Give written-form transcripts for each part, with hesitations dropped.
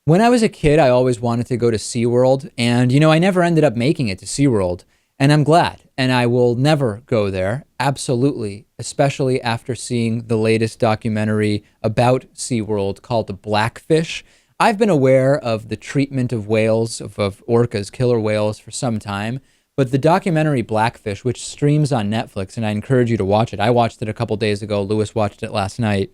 When I was a kid, I always wanted to go to SeaWorld, and I never ended up making it to SeaWorld, and I'm glad. And I will never go there, absolutely, especially after seeing the latest documentary about SeaWorld called Blackfish. I've been aware of the treatment of whales, of orcas, killer whales, for some time, but the documentary Blackfish, which streams on Netflix, and I encourage you to watch it. I watched it a couple days ago. Lewis watched it last night.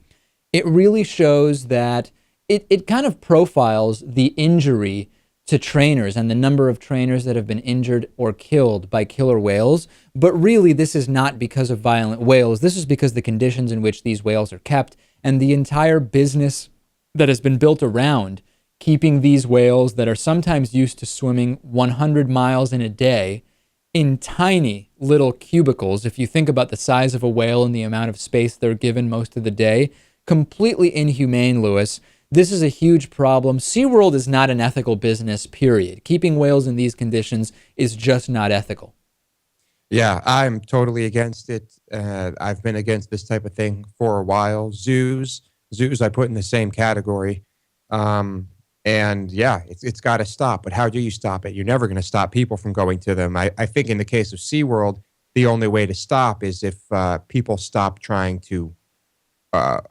It really shows that it kind of profiles the injury to trainers and the number of trainers that have been injured or killed by killer whales. But really, this is not because of violent whales. This is because the conditions in which these whales are kept and the entire business that has been built around keeping these whales that are sometimes used to swimming 100 miles in a day in tiny little cubicles. If you think about the size of a whale and the amount of space they're given most of the day, completely inhumane, Lewis. This is a huge problem. SeaWorld is not an ethical business, period. Keeping whales in these conditions is just not ethical. Yeah, I'm totally against it. I've been against this type of thing for a while. Zoos, I put in the same category. And yeah, it's got to stop. But how do you stop it? You're never going to stop people from going to them. I think in the case of SeaWorld, the only way to stop is if people stop trying to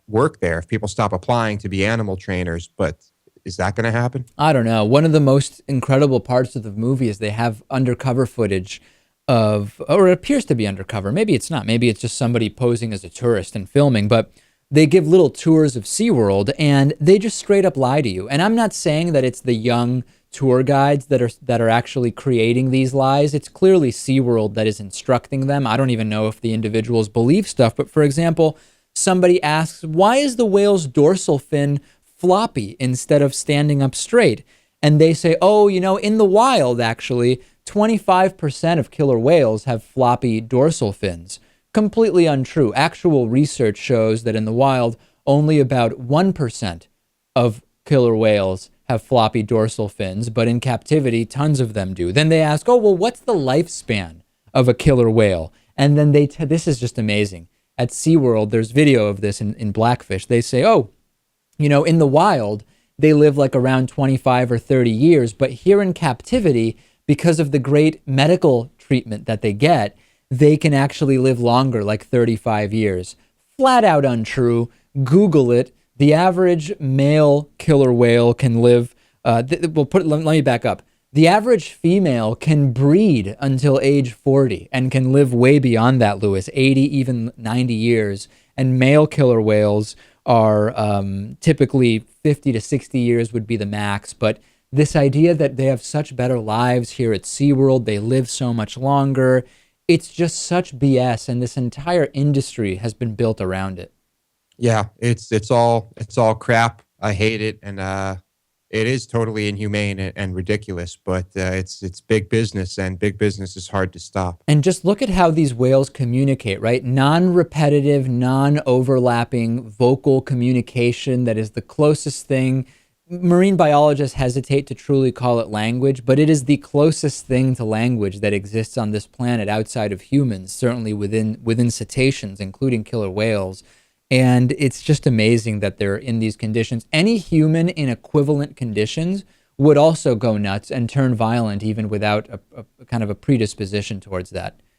work there, if people stop applying to be animal trainers. But is that going to happen? I don't know. One of the most incredible parts of the movie is they have undercover footage of, or it appears to be undercover. Maybe it's not. Maybe it's just somebody posing as a tourist and filming, but they give little tours of SeaWorld and they just straight up lie to you. And I'm not saying that it's the young tour guides that are actually creating these lies. It's clearly SeaWorld that is instructing them. I don't even know if the individuals believe stuff, but for example, somebody asks, why is the whale's dorsal fin floppy instead of standing up straight? And they say, oh, in the wild, actually, 25% of killer whales have floppy dorsal fins. Completely untrue. Actual research shows that in the wild, only about 1% of killer whales have floppy dorsal fins, but in captivity, tons of them do. Then they ask, oh, well, what's the lifespan of a killer whale? And then this is just amazing. At SeaWorld, there's video of this in Blackfish. They say, oh, in the wild, they live like around 25 or 30 years, but here in captivity, because of the great medical treatment that they get, they can actually live longer, like 35 years. Flat out untrue. Google it. The average male killer whale can live, let me back up. The average female can breed until age 40 and can live way beyond that, Lewis, 80, even 90 years. And male killer whales are typically 50 to 60 years would be the max. But this idea that they have such better lives here at SeaWorld, they live so much longer, it's just such BS. And this entire industry has been built around it. Yeah, it's all crap. I hate it, and it is totally inhumane and ridiculous. But it's big business, and big business is hard to stop. And just look at how these whales communicate, right? Non-repetitive, non-overlapping vocal communication that is the closest thing. Marine biologists hesitate to truly call it language, but it is the closest thing to language that exists on this planet outside of humans, certainly within cetaceans, including killer whales. And it's just amazing that they're in these conditions. Any human in equivalent conditions would also go nuts and turn violent even without a kind of a predisposition towards that.